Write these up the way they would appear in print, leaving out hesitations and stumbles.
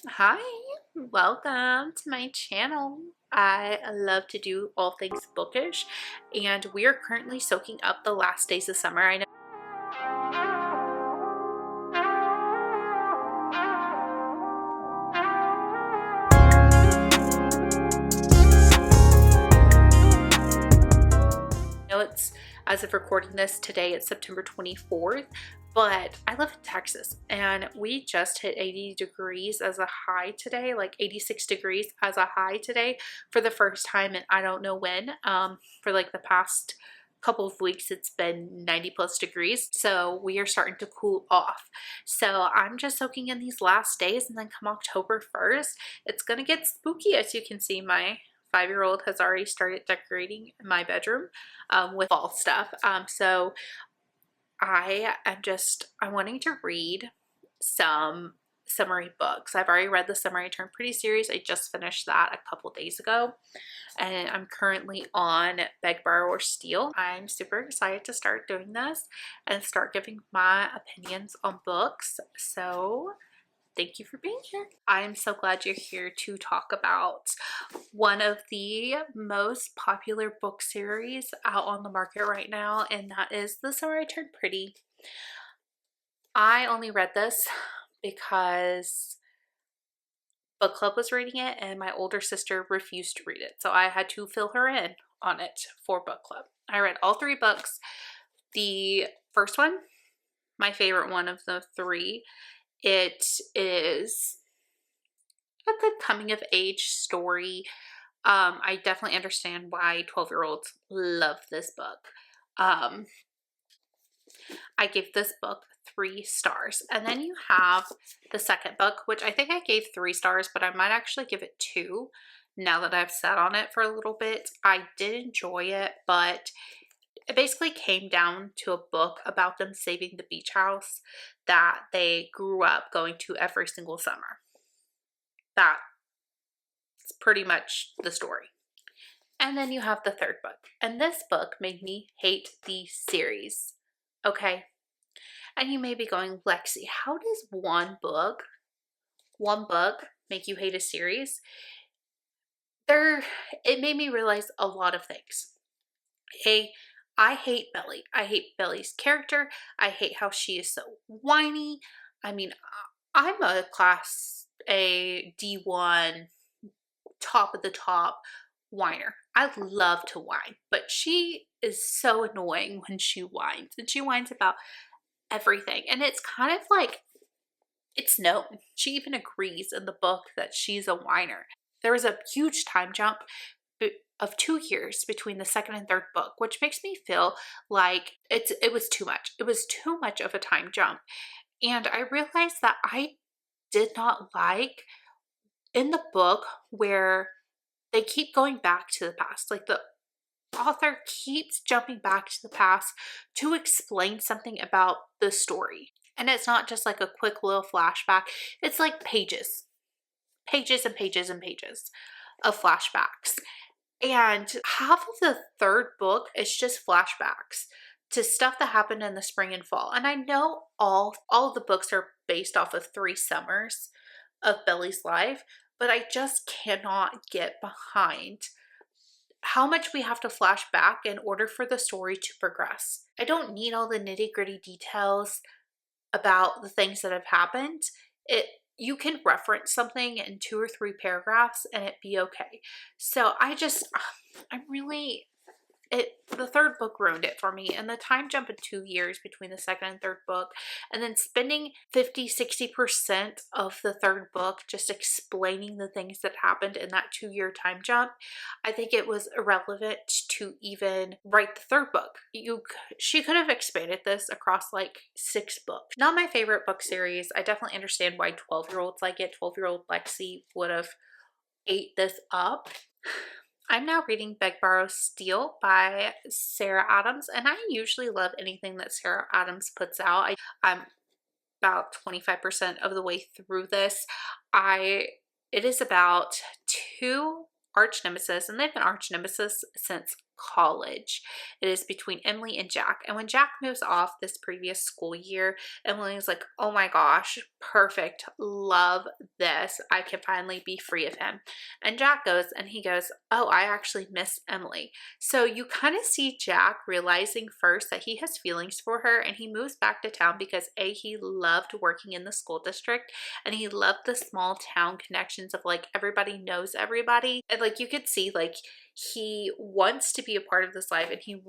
Hi, welcome to my channel. I love to do all things bookish, and we are currently soaking up the last days of summer. I know it's, as of recording this today, it's September 24th, but I live in Texas and we just hit 80 degrees as a high today, like 86 degrees as a high today for the first time in I don't know when. For like the past couple of weeks it's been 90 plus degrees, so we are starting to cool off. So I'm just soaking in these last days, and then come October 1st it's gonna get spooky. As you can see, my 5-year-old has already started decorating my bedroom with fall stuff. So I'm wanting to read some summary books. I've already read the Summer I Turned Pretty series. I just finished that a couple days ago, and I'm currently on Beg, Borrow, or Steal. I'm super excited to start doing this and start giving my opinions on books. So thank you for being here. I'm so glad you're here to talk about one of the most popular book series out on the market right now, and that is The Summer I Turned Pretty. I only read this because book club was reading it and my older sister refused to read it, so I had to fill her in on it for book club. I read all 3 books. The first one, my favorite one of the 3, it is a good coming of age story. I definitely understand why 12-year-olds love this book. I gave this book 3 stars. And then you have the second book, which I think I gave 3 stars, but I might actually give it 2 now that I've sat on it for a little bit. I did enjoy it, but it basically came down to a book about them saving the beach house that they grew up going to every single summer. That's pretty much the story. And then you have the third book. And this book made me hate the series. Okay? And you may be going, Lexi, how does one book make you hate a series? It made me realize a lot of things. I hate Belly. I hate Belly's character. I hate how she is so whiny. I mean, I'm a class A D1 top of the top whiner. I love to whine, but she is so annoying when she whines, and she whines about everything. And it's kind of like, it's known. She even agrees in the book that she's a whiner. There was a huge time jump of 2 years between the second and third book, which makes me feel like it was too much. It was too much of a time jump. And I realized that I did not like in the book where they keep going back to the past. Like the author keeps jumping back to the past to explain something about the story. And it's not just like a quick little flashback. It's like pages and pages and pages of flashbacks. And half of the third book is just flashbacks to stuff that happened in the spring and fall. And I know all of the books are based off of 3 summers of Belly's life, but I just cannot get behind how much we have to flash back in order for the story to progress. I don't need all the nitty-gritty details about the things that have happened. You can reference something in 2 or 3 paragraphs and it be okay. So the third book ruined it for me, and the time jump of 2 years between the second and third book, and then spending 50-60% of the third book just explaining the things that happened in that 2-year time jump. I think it was irrelevant to even write the third book. She could have expanded this across like 6 books. Not my favorite book series. I definitely understand why 12-year-olds like it. 12-year-old Lexi would have ate this up. I'm now reading Beg, Borrow, Steal by Sarah Adams, and I usually love anything that Sarah Adams puts out. I'm about 25% of the way through this. It is about 2 arch nemesis, and they've been arch nemesis since college. It is between Emily and Jack. And when Jack moves off this previous school year, Emily is like, oh my gosh, perfect. Love this. I can finally be free of him. And Jack goes and he goes, oh, I actually miss Emily. So you kind of see Jack realizing first that he has feelings for her, and he moves back to town because he loved working in the school district, and he loved the small town connections of like everybody knows everybody. And like you could see like he wants to be a part of this life, and he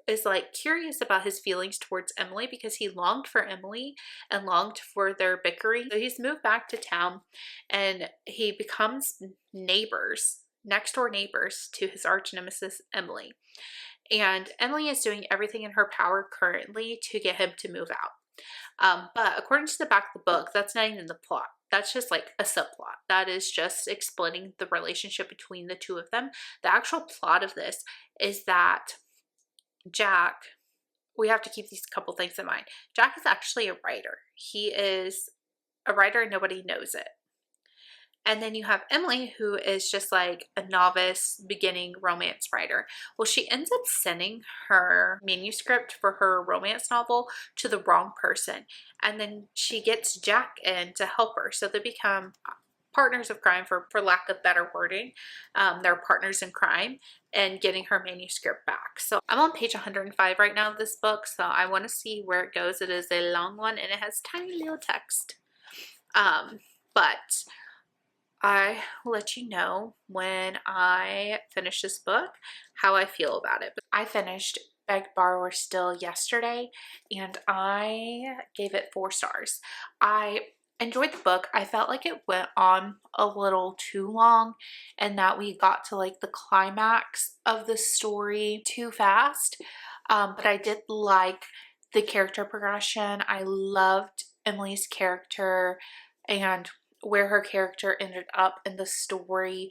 is like curious about his feelings towards Emily because he longed for Emily and longed for their bickering. So he's moved back to town and he becomes neighbors, next door neighbors to his arch nemesis Emily. And Emily is doing everything in her power currently to get him to move out. But according to the back of the book, that's not even the plot. That's just like a subplot. That is just explaining the relationship between the two of them. The actual plot of this is that Jack, we have to keep these couple things in mind. Jack is actually a writer. He is a writer and nobody knows it. And then you have Emily, who is just like a novice beginning romance writer. Well, she ends up sending her manuscript for her romance novel to the wrong person. And then she gets Jack in to help her. So they become partners of crime, for lack of better wording. They're partners in crime and getting her manuscript back. So I'm on page 105 right now of this book. So I want to see where it goes. It is a long one and it has tiny little text. But I will let you know when I finish this book how I feel about it. I finished Begged Borrower Still yesterday and I gave it 4 stars. I enjoyed the book. I felt like it went on a little too long and that we got to like the climax of the story too fast. But I did like the character progression. I loved Emily's character and where her character ended up in the story.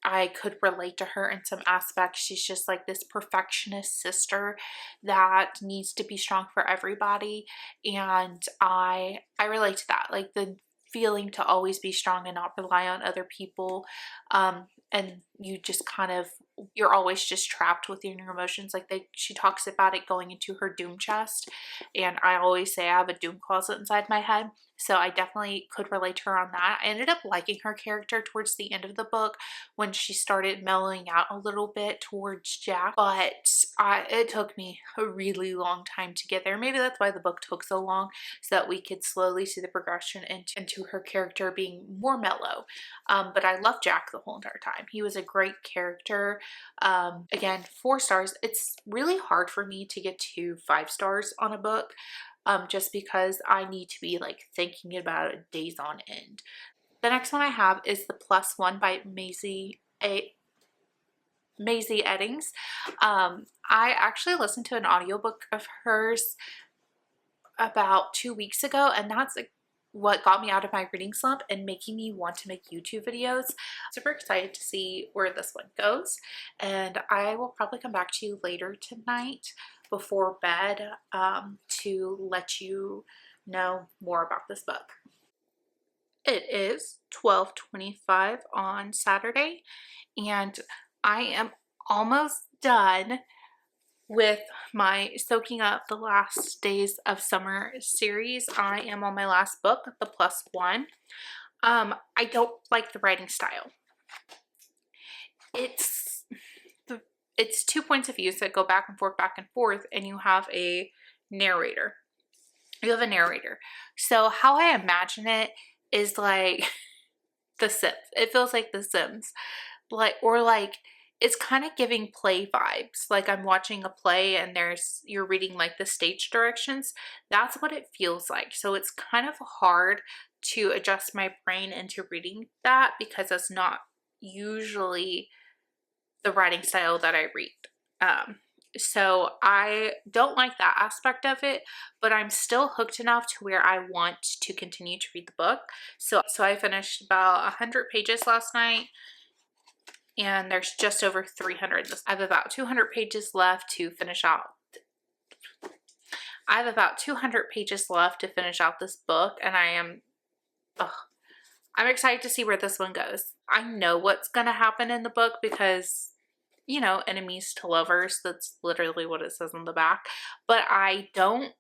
I could relate to her in some aspects. She's just like this perfectionist sister that needs to be strong for everybody, and I relate to that, like the feeling to always be strong and not rely on other people, and you just kind of, you're always just trapped within your emotions. Like she talks about it going into her doom chest, and I always say I have a doom closet inside my head. So I definitely could relate to her on that. I ended up liking her character towards the end of the book when she started mellowing out a little bit towards Jack, but it took me a really long time to get there. Maybe that's why the book took so long, so that we could slowly see the progression into her character being more mellow. But I loved Jack the whole entire time. He was a great character. Again, 4 stars. It's really hard for me to get to 5 stars on a book. Just because I need to be like thinking about it days on end. The next one I have is The Plus One by Maisie Eddings. I actually listened to an audiobook of hers about 2 weeks ago, and that's what got me out of my reading slump and making me want to make YouTube videos. Super excited to see where this one goes, and I will probably come back to you later tonight before bed to let you know more about this book. It is 12:25 on Saturday, and I am almost done with my Soaking Up the Last Days of Summer series. I am on my last book, The Plus One. I don't like the writing style. It's 2 points of view that go back and forth, and you have a narrator. So how I imagine it is like The Sims. It feels like The Sims. It's kind of giving play vibes. Like I'm watching a play and you're reading like the stage directions. That's what it feels like. So it's kind of hard to adjust my brain into reading that because that's not usually the writing style that I read. So I don't like that aspect of it, but I'm still hooked enough to where I want to continue to read the book. So I finished about 100 pages last night, and there's just over 300. I have about 200 pages left to finish out. This book, and I'm excited to see where this one goes. I know what's gonna happen in the book because you know, enemies to lovers. That's literally what it says on the back. But I don't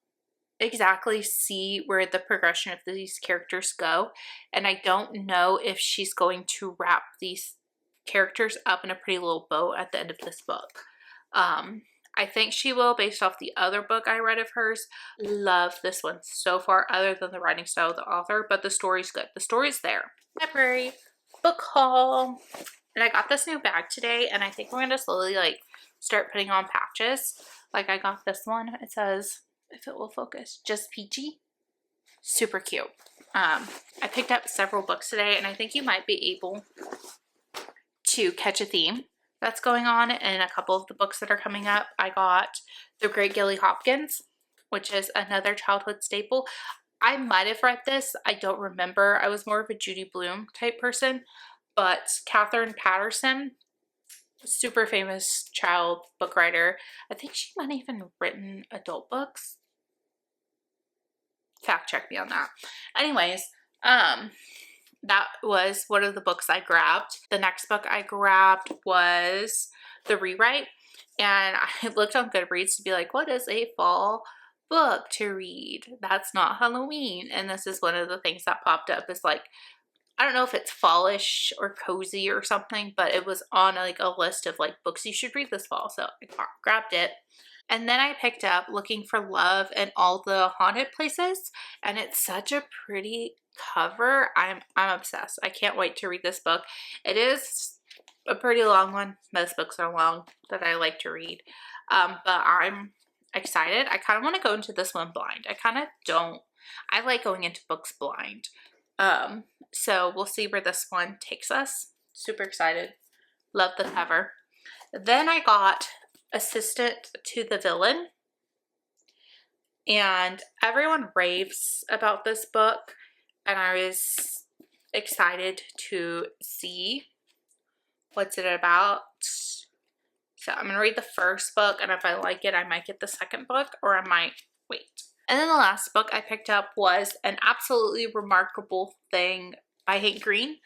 exactly see where the progression of these characters go, and I don't know if she's going to wrap these characters up in a pretty little bow at the end of this book. I think she will, based off the other book I read of hers. Love this one so far, other than the writing style of the author, but the story's good. The story's there. Library book haul. And I got this new bag today, and I think we're gonna slowly like start putting on patches. Like I got this one. It says, if it will focus, just peachy. Super cute. I picked up several books today, and I think you might be able to catch a theme that's going on in a couple of the books that are coming up. I got The Great Gilly Hopkins, which is another childhood staple. I might have read this. I don't remember. I was more of a Judy Blume type person, but Catherine Patterson, super famous child book writer. I think she might have even written adult books. Fact check me on that. Anyways, that was one of the books I grabbed. The next book I grabbed was The Rewrite, and I looked on Goodreads to be like, what is a fall book to read that's not Halloween? And this is one of the things that popped up. Is like, I don't know if it's fallish or cozy or something, but it was on like a list of like books you should read this fall, so I grabbed it. And then I picked up Looking for Love in All the Haunted Places, and it's such a pretty cover. I'm obsessed. I can't wait to read this book. It is a pretty long one. Most books are long that I like to read, but I'm excited. I kind of want to go into this one blind. I kind of don't. I like going into books blind. So we'll see where this one takes us. Super excited. Love the cover. Then I got Assistant to the Villain, and everyone raves about this book, and I was excited to see what's it about. So I'm gonna read the first book, and if I like it, I might get the second book, or I might wait. And then the last book I picked up was An Absolutely Remarkable Thing by Hank Green.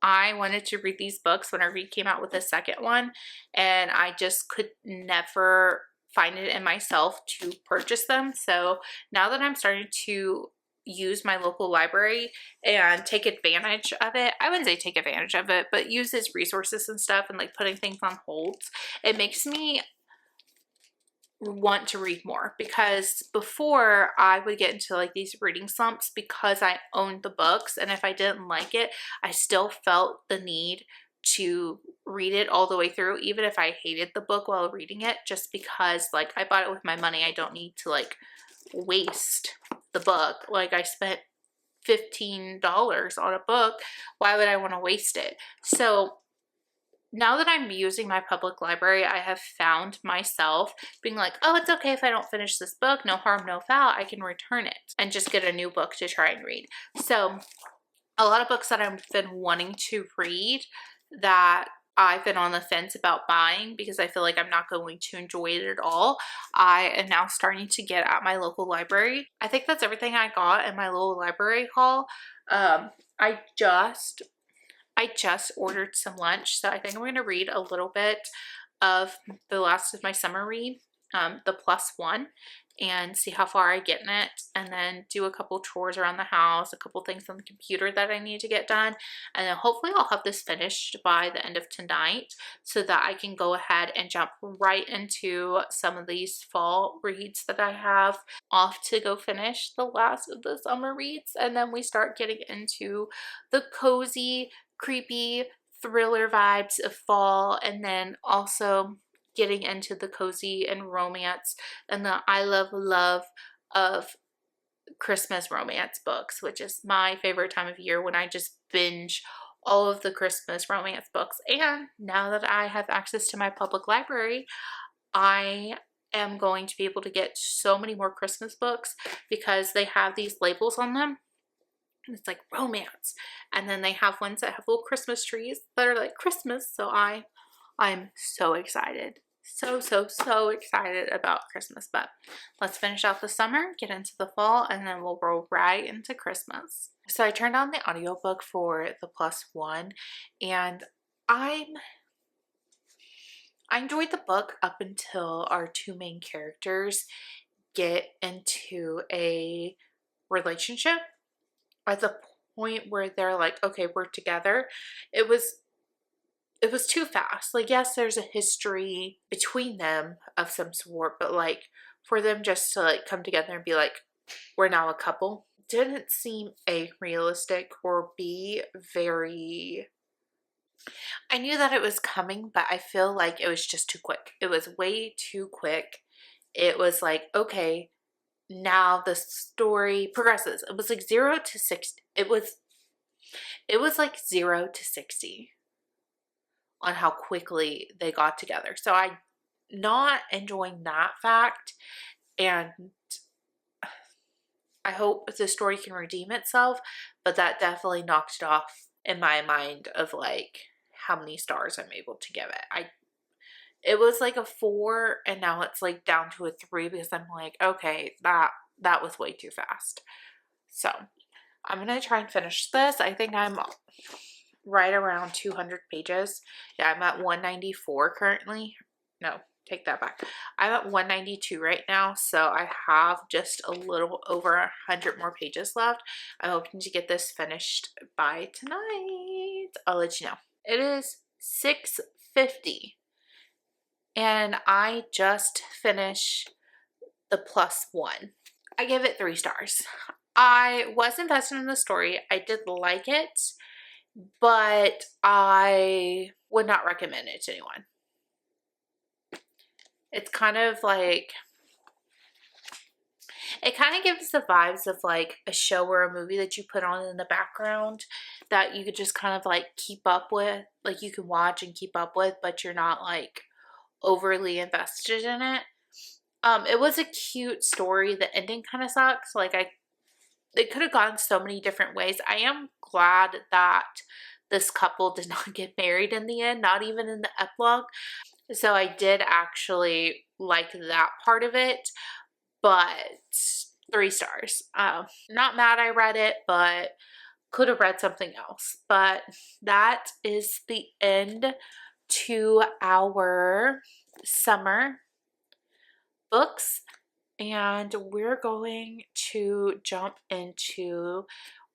I wanted to read these books whenever he came out with the second one, and I just could never find it in myself to purchase them. So now that I'm starting to use my local library and take advantage of it, I wouldn't say take advantage of it, but use its resources and stuff, and like putting things on hold, it makes me want to read more, because before I would get into like these reading slumps because I owned the books, and if I didn't like it, I still felt the need to read it all the way through, even if I hated the book while reading it, just because like I bought it with my money. I don't need to like waste the book. Like I spent $15 on a book. Why would I want to waste it? So now that I'm using my public library, I have found myself being like, oh, it's okay if I don't finish this book. No harm, no foul. I can return it and just get a new book to try and read. So a lot of books that I've been wanting to read that I've been on the fence about buying because I feel like I'm not going to enjoy it at all, I am now starting to get at my local library. I think that's everything I got in my little library haul. I just ordered some lunch, so I think I'm going to read a little bit of the last of my summer read, The Plus One, and see how far I get in it, and then do a couple chores around the house, a couple things on the computer that I need to get done, and then hopefully I'll have this finished by the end of tonight so that I can go ahead and jump right into some of these fall reads that I have off to go finish the last of the summer reads, and then we start getting into the cozy, creepy thriller vibes of fall, and then also getting into the cozy and romance and the I love of Christmas romance books, which is my favorite time of year, when I just binge all of the Christmas romance books. And now that I have access to my public library, I am going to be able to get so many more Christmas books because they have these labels on them. And it's like romance, and then they have ones that have little Christmas trees that are like Christmas. So I'm so excited, so excited about Christmas. But let's finish out the summer, get into the fall, and then we'll roll right into Christmas. So I turned on the audiobook for The Plus One, and I'm I enjoyed the book up until our two main characters get into a relationship. At the point where they're like, okay, we're together, it was too fast. Like, yes, there's a history between them of some sort, but like for them just to like come together and be like, we're now a couple, didn't seem A, realistic, or B, very. I knew that it was coming, but I feel like it was just too quick. It was way too quick. It was like, okay, now the story progresses. It was like 0 to 60. It was like 0 to 60 on how quickly they got together. So I not enjoying that fact, and I hope the story can redeem itself, but that definitely knocked it off in my mind of like how many stars I'm able to give it. It was like a 4 and now it's like down to a 3 because I'm like, okay, that was way too fast. So I'm gonna try and finish this. I think I'm right around 200 pages. Yeah, I'm at 194 currently. No, take that back. I'm at 192 right now, so I have just a little over 100 more pages left. I'm hoping to get this finished by tonight. I'll let you know. It is 6:50 and I just finished the +1. I give it 3 stars. I was invested in the story. I did like it, but I would not recommend it to anyone. It's kind of like, it kind of gives the vibes of like a show or a movie that you put on in the background that you could just kind of like keep up with, like you can watch and keep up with, but you're not like overly invested in it. It was a cute story. The ending kind of sucks. Like it could have gone so many different ways. I am glad that this couple did not get married in the end, not even in the epilogue. So I did actually like that part of it, but 3 stars. Not mad I read it, but could have read something else. But that is the end to our summer books, and we're going to jump into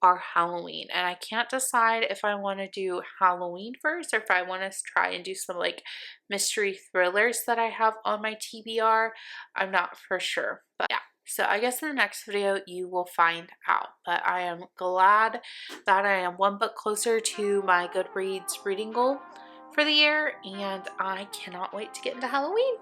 our Halloween. And I can't decide if I want to do Halloween first or if I want to try and do some like mystery thrillers that I have on my TBR. I'm not for sure, but yeah. So I guess in the next video you will find out, but I am glad that I am one book closer to my Goodreads reading goal for the year, and I cannot wait to get into Halloween.